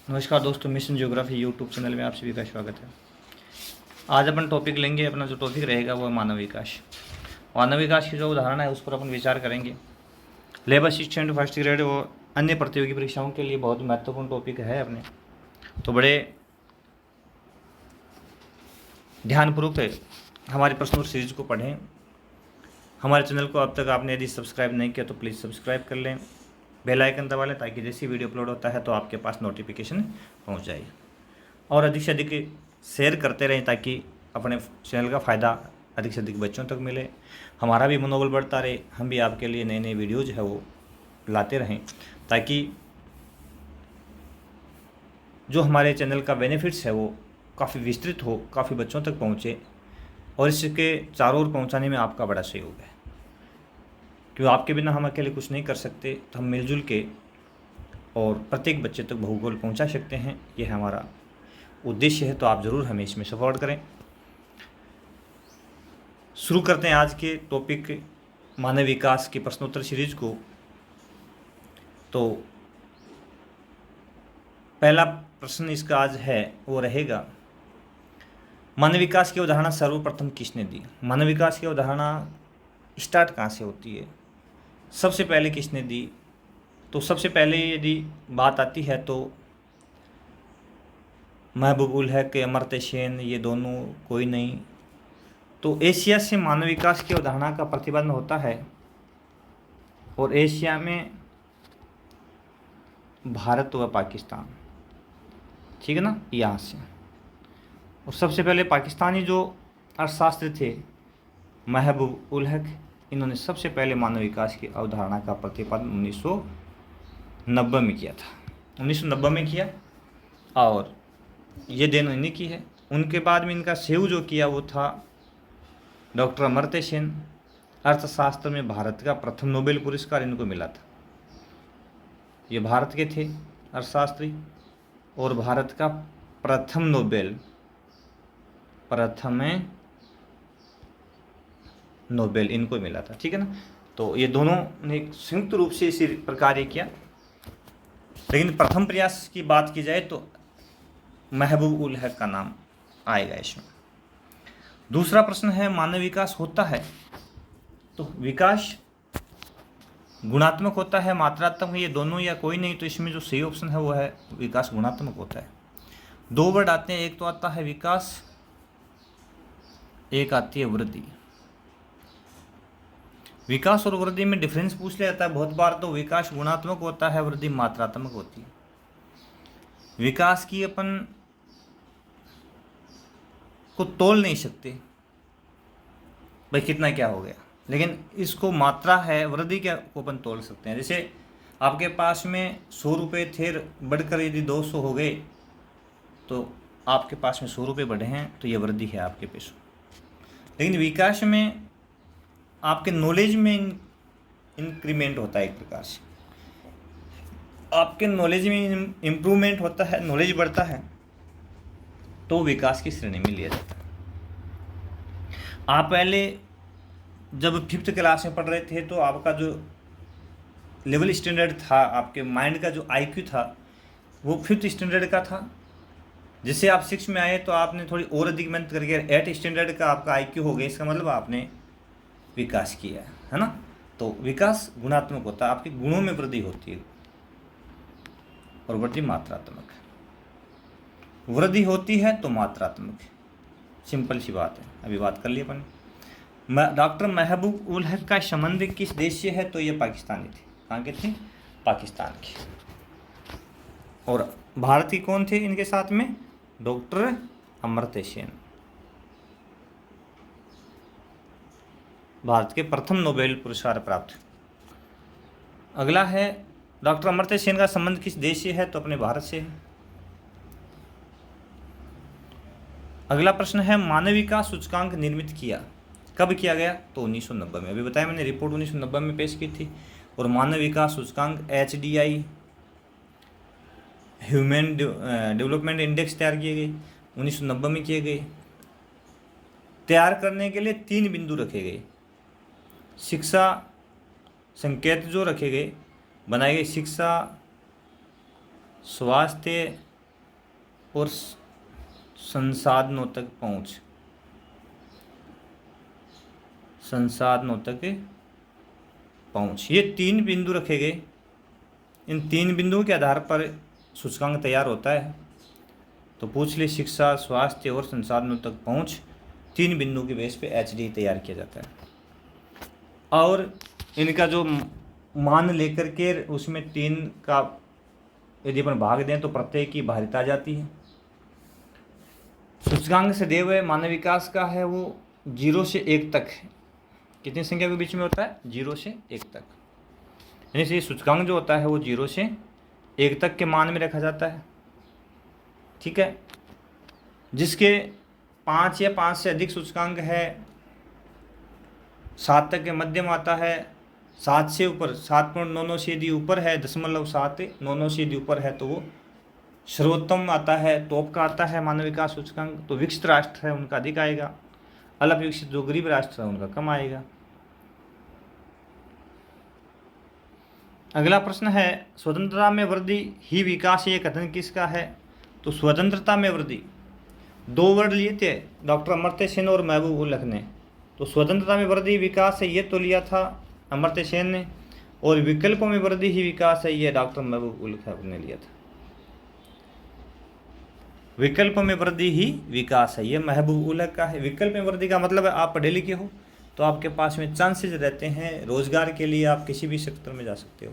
नमस्कार दोस्तों, mission geography YouTube channel में आप सभी का स्वागत है। आज अपन टॉपिक लेंगे, अपना जो टॉपिक रहेगा वो है मानव विकास। मानव विकास की जो उदाहरण है उस पर अपन विचार करेंगे। लेबर असिस्टेंट, फर्स्ट ग्रेड और अन्य प्रतियोगी परीक्षाओं के लिए बहुत महत्वपूर्ण टॉपिक है अपने, तो बड़े ध्यानपूर्वक हमारे प्रश्नोत्तर सीरीज को पढ़ें। हमारे चैनल को अब तक आपने यदि सब्सक्राइब नहीं किया तो प्लीज़ सब्सक्राइब कर लें, बेल आइकन दबा लें ताकि जैसी वीडियो अपलोड होता है तो आपके पास नोटिफिकेशन पहुंच जाए। और अधिक से अधिक शेयर करते रहें ताकि अपने चैनल का फ़ायदा अधिक से अधिक बच्चों तक मिले, हमारा भी मनोबल बढ़ता रहे, हम भी आपके लिए नए नए वीडियोज़ है वो लाते रहें ताकि जो हमारे चैनल का बेनिफिट्स है वो काफ़ी विस्तृत हो, काफ़ी बच्चों तक पहुँचे। और इसके चारों ओर पहुँचाने में आपका बड़ा सहयोग है, क्योंकि आपके बिना हम अकेले कुछ नहीं कर सकते, तो हम मिलजुल के और प्रत्येक बच्चे तक भूगोल पहुँचा सकते हैं। यह हमारा उद्देश्य है, तो आप ज़रूर हमें इसमें सपोर्ट करें। शुरू करते हैं आज के टॉपिक मानव विकास की प्रश्नोत्तर सीरीज को। तो पहला प्रश्न इसका आज है वो रहेगा, मानव विकास की अवधारणा सर्वप्रथम किसने दी? मानव विकास की अवधारणा स्टार्ट कहाँ से होती है, सबसे पहले किसने दी? तो सबसे पहले यदि बात आती है तो महबूब उल हक, अमर्त्य सेन, ये दोनों कोई नहीं। तो एशिया से मानव विकास की अवधारणा का प्रतिपादन होता है और एशिया में भारत व पाकिस्तान, ठीक है ना, यहाँ से। और सबसे पहले पाकिस्तानी जो अर्थशास्त्री थे महबूब उल हक, इन्होंने सबसे पहले मानव विकास की अवधारणा का प्रतिपादन 1990 में किया था। 1990 में किया और ये देन इन्हीं की है। उनके बाद में इनका सेव जो किया वो था डॉक्टर अमर्त्य सेन। अर्थशास्त्र में भारत का प्रथम नोबेल पुरस्कार इनको मिला था। ये भारत के थे अर्थशास्त्री और भारत का प्रथम नोबेल इनको मिला था, ठीक है ना। तो ये दोनों ने संयुक्त रूप से इसी प्रकार किया, लेकिन प्रथम प्रयास की बात की जाए तो महबूब उल हक का नाम आएगा इसमें। दूसरा प्रश्न है, मानव विकास होता है तो विकास गुणात्मक होता है मात्रात्मक है, ये दोनों या कोई नहीं? तो इसमें जो सही ऑप्शन है वो है विकास गुणात्मक होता है। दो वर्ड आते हैं, एक तो आता है विकास, एक आती है वृद्धि। विकास और वृद्धि में डिफरेंस पूछ लिया जाता है बहुत बार। तो विकास गुणात्मक होता है, वृद्धि मात्रात्मक होती है। विकास की अपन को तोल नहीं सकते भाई कितना क्या हो गया, लेकिन इसको मात्रा है, वृद्धि क्या को अपन तोल सकते हैं। जैसे आपके पास में 100 रुपये थे, बढ़कर यदि 200 हो गए तो आपके पास में 100 रुपये बढ़े हैं, तो ये वृद्धि है आपके पैसों। लेकिन विकास में आपके नॉलेज में इंक्रीमेंट होता है, एक प्रकार से आपके नॉलेज में इम्प्रूवमेंट होता है, नॉलेज बढ़ता है, तो विकास की श्रेणी में लिया जाता है। आप पहले जब 5th क्लास में पढ़ रहे थे तो आपका जो लेवल स्टैंडर्ड था, आपके माइंड का जो आईक्यू था वो 5th स्टैंडर्ड का था। जिससे आप 6 में आए तो आपने थोड़ी और अधिक मेहनत करके 8 स्टैंडर्ड का आपका आईक्यू हो गया, इसका मतलब आपने विकास किया है ना। तो विकास गुणात्मक होता है, आपके गुणों में वृद्धि होती है, और वृद्धि मात्रात्मक है। वृद्धि होती है तो मात्रात्मक है, सिंपल सी बात है। अभी बात कर ली अपन। डॉक्टर महबूब उल हक का संबंध किस देश से है? तो ये पाकिस्तानी थे। कहाँ के थे? पाकिस्तान के। और भारतीय कौन थे इनके साथ में? डॉक्टर अमर्त्य सेन, भारत के प्रथम नोबेल पुरस्कार प्राप्त। अगला है, डॉक्टर अमर्त्य सेन का संबंध किस देश से है? तो अपने भारत से है। अगला प्रश्न है, मानव विकास सूचकांक निर्मित किया कब किया गया? तो 1990 में। अभी बताया मैंने, रिपोर्ट 1990 में पेश की थी। और मानव विकास सूचकांक HDI, ह्यूमन डेवलपमेंट इंडेक्स तैयार किए गए 1990 में किए गए। तैयार करने के लिए 3 बिंदु रखे गए। शिक्षा संकेत जो रखे गए, बनाए गए शिक्षा, स्वास्थ्य और संसाधनों तक पहुँच, संसाधनों तक पहुँच, ये 3 बिंदु रखे गए। इन 3 बिंदुओं के आधार पर सूचकांक तैयार होता है। तो पूछ ले शिक्षा, स्वास्थ्य और संसाधनों तक पहुँच, 3 बिंदुओं के बेस पे एचडी तैयार किया जाता है। और इनका जो मान लेकर के उसमें 3 का यदि अपन भाग दें तो प्रत्येक की भारिता आ जाती है। सूचकांक से दिए हुए मानव विकास का है वो 0 से 1 तक है। कितनी संख्या के बीच में होता है? 0 से 1 तक। यानी से सूचकांक जो होता है वो 0 से 1 तक के मान में रखा जाता है। ठीक है, जिसके 5 या 5 से अधिक सूचकांक है, 7 तक के मध्यम आता है, 7 से ऊपर 7.99 से यदि ऊपर है, 0.799 से यदि ऊपर है तो वो सर्वोत्तम आता है, टॉप का आता है मानव विकास सूचकांक। तो विकसित राष्ट्र है उनका अधिक आएगा, अल्प विकसित जो गरीब राष्ट्र है उनका कम आएगा। अगला प्रश्न है, स्वतंत्रता में वृद्धि ही विकास, ये कथन किसका है? तो स्वतंत्रता में वृद्धि 2 वर्ड लिए थे डॉक्टर अमर्त्य सेन और महबूब उल हक ने। तो स्वतंत्रता में वृद्धि विकास है ये तो लिया था अमर्त्य सेन ने, और विकल्पों में वृद्धि ही विकास है ये डॉक्टर महबूब उल हक ने लिया था। विकल्प में वृद्धि ही विकास है ये महबूब उल हक का है। विकल्प में वृद्धि का मतलब है आप पढ़े लिखे हो तो आपके पास में चांसेस रहते हैं रोजगार के लिए, आप किसी भी सेक्टर में जा सकते हो।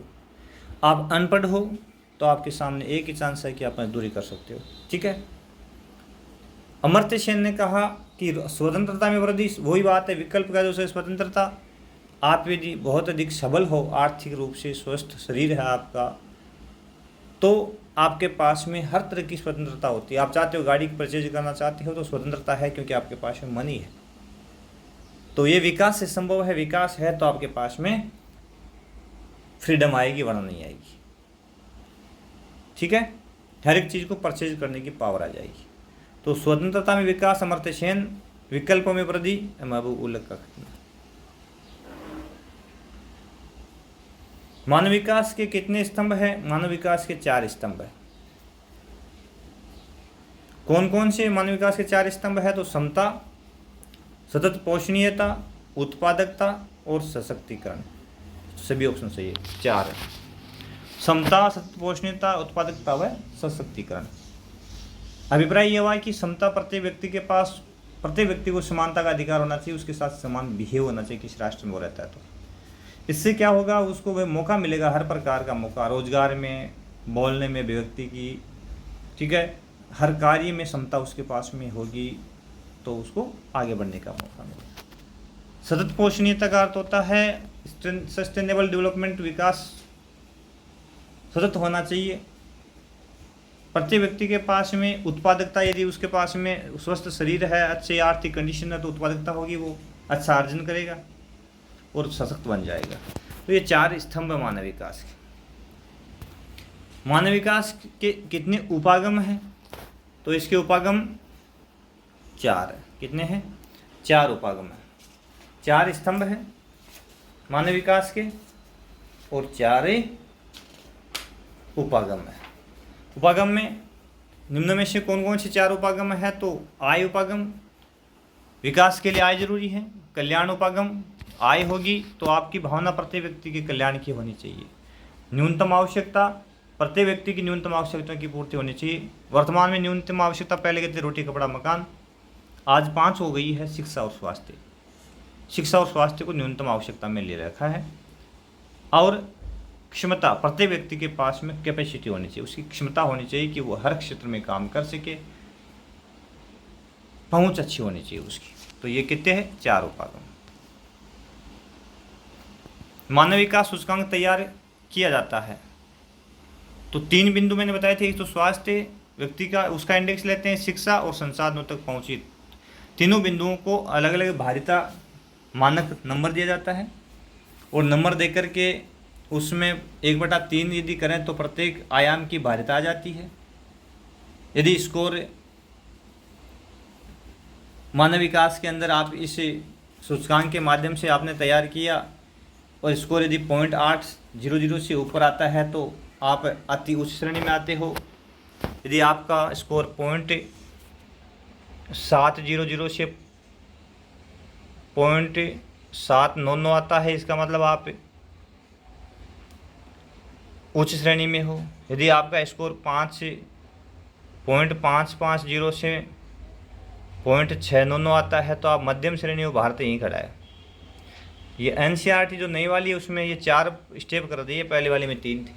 आप अनपढ़ हो तो आपके सामने एक ही चांस है कि आप मजदूरी कर सकते हो। ठीक है, अमर्त्य सेन ने कहा कि स्वतंत्रता में वृद्धि वही बात है, विकल्प का जो स्वतंत्रता। आप यदि बहुत अधिक सबल हो, आर्थिक रूप से स्वस्थ शरीर है आपका, तो आपके पास में हर तरह की स्वतंत्रता होती है। आप चाहते हो गाड़ी परचेज करना चाहते हो तो स्वतंत्रता है, क्योंकि आपके पास में मनी है। तो ये विकास से संभव है, विकास है तो आपके पास में फ्रीडम आएगी, वरना नहीं आएगी। ठीक है, हर एक चीज़ को परचेज करने की पावर आ जाएगी। तो स्वतंत्रता में विकास अमर्त्य सेन, विकल्पों में वृद्धि महबूब उल हक का कथन। मानव विकास के कितने स्तंभ है? मानव विकास के 4 स्तंभ है। कौन कौन से मानव विकास के 4 स्तंभ है? तो समता, सतत पोषणीयता, उत्पादकता और सशक्तिकरण। सभी ऑप्शन सही है, 4 है। समता, सतत पोषणीयता, उत्पादकता व सशक्तिकरण। अभिप्राय यह हुआ कि समता, प्रत्येक व्यक्ति को समानता का अधिकार होना चाहिए, उसके साथ समान बिहेव होना चाहिए किसी राष्ट्र में वो रहता है तो। इससे क्या होगा, उसको वह मौका मिलेगा, हर प्रकार का मौका, रोजगार में, बोलने में अभिव्यक्ति की, ठीक है, हर कार्य में क्षमता उसके पास में होगी तो उसको आगे बढ़ने का मौका मिलेगा। सतत पोषणीयता का अर्थ होता है सस्टेनेबल डेवलपमेंट, विकास सतत होना चाहिए। प्रत्येक व्यक्ति के पास में उत्पादकता, यदि उसके पास में स्वस्थ शरीर है, अच्छे आर्थिक कंडीशन है तो उत्पादकता होगी, वो अच्छा अर्जन करेगा और सशक्त बन जाएगा। तो ये 4 स्तंभ है मानव विकास के। मानव विकास के कितने उपागम हैं? तो इसके उपागम 4 है। कितने हैं? 4 उपागम है, 4 स्तंभ हैं मानव विकास के और 4 उपागम है। उपागम में निम्न में से कौन कौन से 4 उपागम है? तो आय उपागम, विकास के लिए आय जरूरी है। कल्याण उपागम, आय होगी तो आपकी भावना प्रत्येक व्यक्ति के कल्याण की होनी चाहिए। न्यूनतम आवश्यकता, प्रत्येक व्यक्ति की न्यूनतम आवश्यकता की पूर्ति होनी चाहिए। वर्तमान में न्यूनतम आवश्यकता पहले कहते रोटी कपड़ा मकान, आज 5 हो गई है शिक्षा और स्वास्थ्य। शिक्षा और स्वास्थ्य को न्यूनतम आवश्यकता में ले रखा है। और क्षमता, प्रत्येक व्यक्ति के पास में कैपेसिटी होनी चाहिए, उसकी क्षमता होनी चाहिए कि वो हर क्षेत्र में काम कर सके, पहुंच अच्छी होनी चाहिए उसकी। तो ये कितने हैं? 4 उपागम। मानव विकास सूचकांक तैयार किया जाता है तो 3 बिंदु मैंने बताए थे, तो स्वास्थ्य व्यक्ति का उसका इंडेक्स लेते हैं, शिक्षा और संसाधनों तक पहुंची, तीनों बिंदुओं को अलग अलग भारिता मानक नंबर दिया जाता है और नंबर देकर के उसमें 1/3 यदि करें तो प्रत्येक आयाम की भारिता आ जाती है। यदि स्कोर मानव विकास के अंदर आप इस सूचकांक के माध्यम से आपने तैयार किया और स्कोर यदि 0.800 से ऊपर आता है तो आप अति उच्च श्रेणी में आते हो। यदि आपका स्कोर 0.700 से 0.799 आता है, इसका मतलब आप उच्च श्रेणी में हो। यदि आपका स्कोर 0.550 से 0.699 आता है तो आप मध्यम श्रेणी हो, भारत यहीं खड़ा है। ये NCERT जो नई वाली है उसमें ये 4 स्टेप कर दी है, पहले वाली में 3 थी,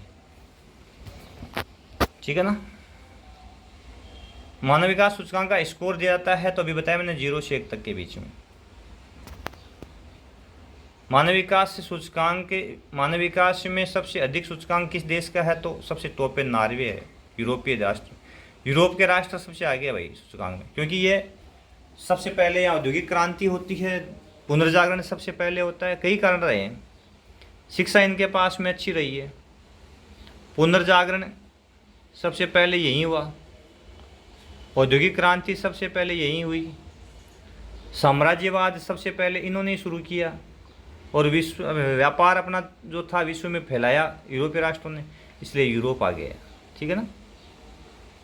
ठीक है ना। मानव विकास सूचकांक का स्कोर दिया जाता है तो अभी बताया मैंने 0 से 1 तक के बीच में। मानव विकास में सबसे अधिक सूचकांक किस देश का है, तो सबसे टॉप पे नॉर्वे है, यूरोपीय राष्ट्र। यूरोप के राष्ट्र सबसे आगे है भाई सूचकांक में, क्योंकि ये सबसे पहले यहाँ औद्योगिक क्रांति होती है, पुनर्जागरण सबसे पहले होता है, कई कारण रहे हैं। शिक्षा इनके पास में अच्छी रही है, पुनर्जागरण सबसे पहले यहीं हुआ, औद्योगिक क्रांति सबसे पहले यहीं हुई, साम्राज्यवाद सबसे पहले इन्होंने शुरू किया, और विश्व व्यापार अपना जो था विश्व में फैलाया यूरोपीय राष्ट्रों ने, इसलिए यूरोप आ गया, ठीक है ना।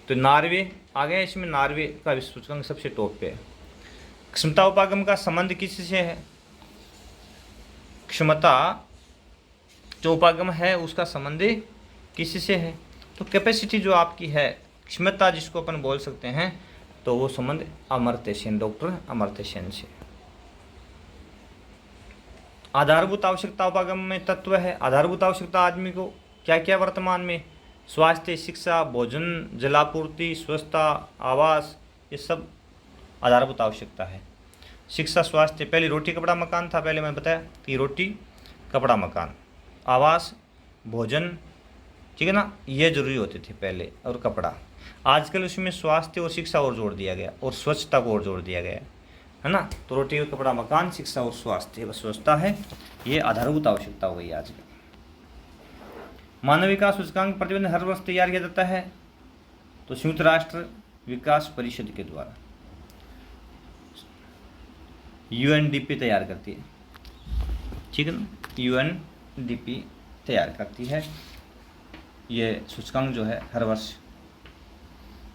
तो नॉर्वे आ गया, इसमें नॉर्वे का विश्व सूचकांक सबसे टॉप पे है। क्षमता उपागम का संबंध किससे है, क्षमता जो उपागम है उसका संबंध किससे है, तो कैपेसिटी जो आपकी है, क्षमता जिसको अपन बोल सकते हैं, तो वो संबंध अमर्त्य सेन, डॉक्टर अमर्त्य सेन से। आधारभूत आवश्यकता उपागम में तत्व है। आधारभूत आवश्यकता आदमी को क्या क्या वर्तमान में, स्वास्थ्य, शिक्षा, भोजन, जलापूर्ति, स्वच्छता, आवास, ये सब आधारभूत आवश्यकता है। शिक्षा, स्वास्थ्य, पहले रोटी कपड़ा मकान था, पहले मैंने बताया कि रोटी कपड़ा मकान, आवास, भोजन, ठीक है ना, ये जरूरी होते थे पहले, और कपड़ा। आजकल उसमें स्वास्थ्य और शिक्षा और जोड़ दिया गया, और स्वच्छता को और जोड़ दिया गया है ना। तो रोटी कपड़ा मकान, शिक्षा और स्वास्थ्य, बस स्वच्छता है, ये आधारभूत आवश्यकता हो गई आज की। मानव विकास सूचकांक प्रतिवेदन हर वर्ष तैयार किया जाता है, तो संयुक्त राष्ट्र विकास परिषद के द्वारा, UNDP तैयार करती है, ठीक है ना, UNDP तैयार करती है। ये सूचकांक जो है हर वर्ष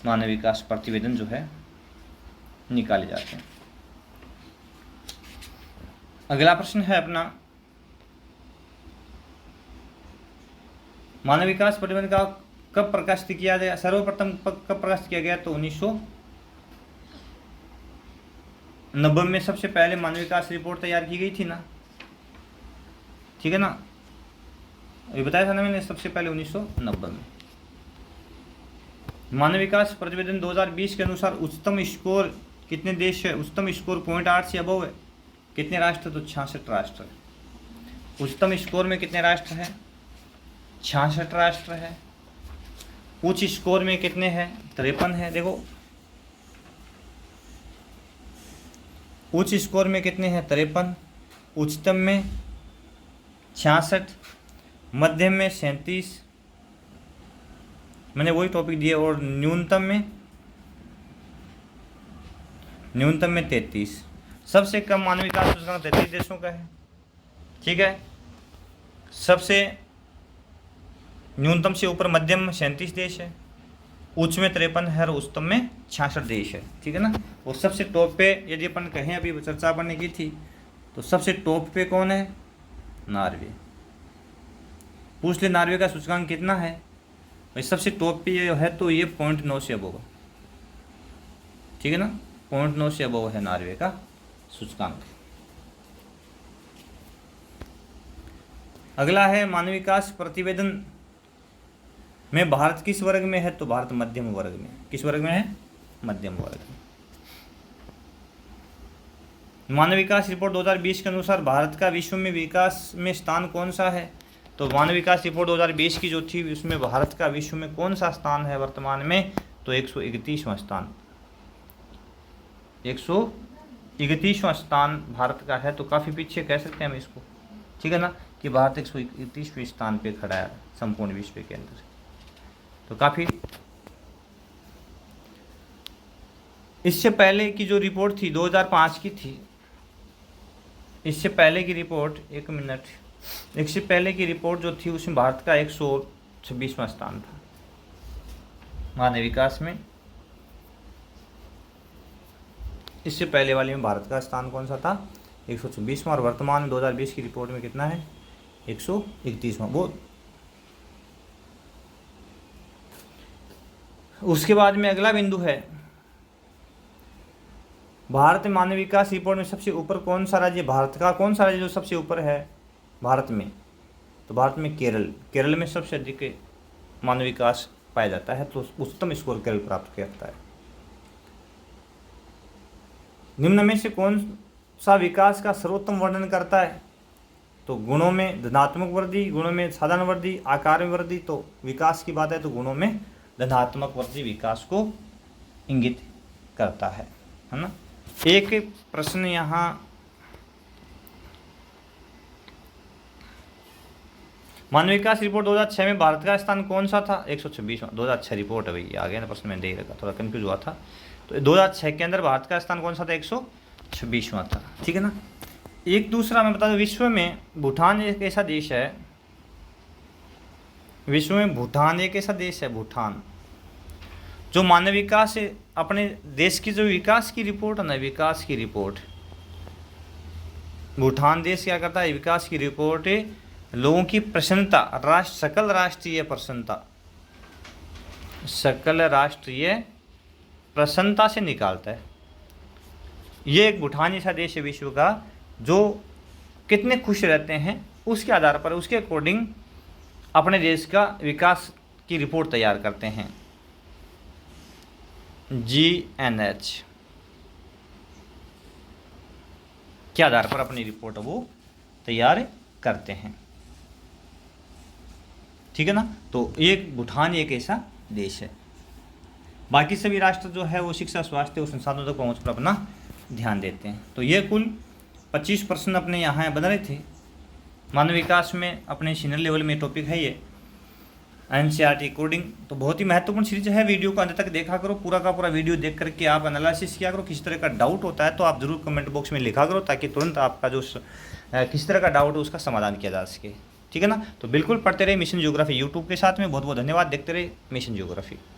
मानव विकास प्रतिवेदन जो है निकाले जाते हैं। अगला प्रश्न है अपना, मानव विकास प्रतिवेदन का कब प्रकाशित किया गया, सर्वप्रथम कब प्रकाशित किया गया, तो 1990 में सबसे पहले मानव विकास रिपोर्ट तैयार की गई थी ना, ठीक है ना, ये बताया था ना मैंने, सबसे पहले 1990 में। मानव विकास प्रतिवेदन 2020 के अनुसार उच्चतम स्कोर कितने देश है, उच्चतम स्कोर 0.8 से अबव है, कितने राष्ट्र, तो 66 राष्ट्र। उच्चतम स्कोर में कितने राष्ट्र हैं, 66 राष्ट्र है। उच्च स्कोर में कितने हैं, 53 है। देखो उच्च स्कोर में कितने हैं, 53, उच्चतम में 66, मध्यम में 37, मैंने वही टॉपिक दिए, और न्यूनतम में 33। सबसे कम मानव विकास सूचकांक 33 देशों का है, ठीक है। सबसे न्यूनतम से ऊपर मध्यम 37 देश है, उच्च में 53 है, और उच्चतम में 66 देश है, ठीक है ना। और सबसे टॉप पे यदि अपन कहें, अभी चर्चा बनने की थी, तो सबसे टॉप पे कौन है, नॉर्वे। पूछ ले नॉर्वे का सूचकांक कितना है, भाई सबसे टॉप पे ये है, तो ये 0.9 से अबव, ठीक है ना, 0.9 से अबव है नॉर्वे का सूचकांक। अगला है मानव विकास प्रतिवेदन में भारत किस वर्ग में है, तो भारत मध्यम वर्ग में। किस वर्ग में है, मध्यम वर्ग में। मानव विकास रिपोर्ट 2020 के अनुसार भारत का विश्व में विकास में स्थान कौन सा है, तो मानव विकास रिपोर्ट 2020 की जो थी उसमें भारत का विश्व में कौन सा स्थान है वर्तमान में, तो 131वां स्थान, 131वां स्थान भारत का है। तो काफ़ी पीछे कह सकते हैं हम इसको, ठीक है ना, कि भारत 131वें स्थान पे खड़ा है संपूर्ण विश्व के अंदर। तो काफ़ी, इससे पहले की जो रिपोर्ट थी 2005 की थी, इससे पहले की रिपोर्ट, एक मिनट, इससे पहले की रिपोर्ट जो थी उसमें भारत का 126वां स्थान था। मानव विकास में। इससे पहले वाले में भारत का स्थान कौन सा था, 126वां, और वर्तमान में 2020 की रिपोर्ट में कितना है, 131वां। वो उसके बाद में अगला बिंदु है, भारत मानव विकास रिपोर्ट में सबसे ऊपर कौन सा राज्य, भारत का कौन सा राज्य जो सबसे ऊपर है भारत में, तो भारत में केरल में सबसे अधिक मानव विकास पाया जाता है, तो उच्चतम स्कोर केरल प्राप्त करता है। निम्न में से कौन सा विकास का सर्वोत्तम वर्णन करता है, तो गुणों में धनात्मक वृद्धि, गुणों में साधारण वृद्धि, आकार में वृद्धि। तो विकास की बात है तो गुणों में धनात्मक वृद्धि विकास को इंगित करता है ना। एक प्रश्न यहाँ, मानव विकास रिपोर्ट 2006 में भारत का स्थान कौन सा था, 126वां। 2006 रिपोर्ट है भाई, आ गया ना प्रश्न, में दे रखा, थोड़ा कंफ्यूज हुआ था। तो 2006 के अंदर भारत का स्थान कौन सा था, 126वां था, ठीक है ना। एक दूसरा मैं बता दूं, विश्व में भूटान एक ऐसा देश है, विश्व में भूटान एक ऐसा देश है, भूटान, जो मानव विकास से अपने देश की जो विकास की रिपोर्ट है ना, विकास की रिपोर्ट, भूटान देश क्या करता है, विकास की रिपोर्ट लोगों की प्रसन्नता, सकल राष्ट्रीय प्रसन्नता, सकल राष्ट्रीय प्रसन्नता से निकालता है। ये एक भूटान ऐसा देश है विश्व का जो कितने खुश रहते हैं उसके आधार पर, उसके अकॉर्डिंग अपने देश का विकास की रिपोर्ट तैयार करते हैं। GNH के आधार पर अपनी रिपोर्ट वो तैयार करते हैं, ठीक है ना। तो एक भूटान एक ऐसा देश है। बाकी सभी राष्ट्र जो है वो शिक्षा, स्वास्थ्य और संसाधनों तक पहुंच पर अपना ध्यान देते हैं। तो ये कुल 25 प्रश्न अपने यहाँ बन रहे थे मानव विकास में, अपने सीनियर लेवल में टॉपिक है ये NCERT कोडिंग। तो बहुत ही महत्वपूर्ण सीरीज है, वीडियो को अंत तक देखा करो, पूरा का पूरा वीडियो देख करके आप एनालिसिस किया करो। किसी तरह का डाउट होता है तो आप जरूर कमेंट बॉक्स में लिखा करो, ताकि तुरंत आपका जो किसी तरह का डाउट हो उसका समाधान किया जा सके, ठीक है ना। तो बिल्कुल पढ़ते रहे मिशन ज्योग्राफी यूट्यूब के साथ में। बहुत बहुत धन्यवाद, देखते रहे मिशन ज्योग्राफी।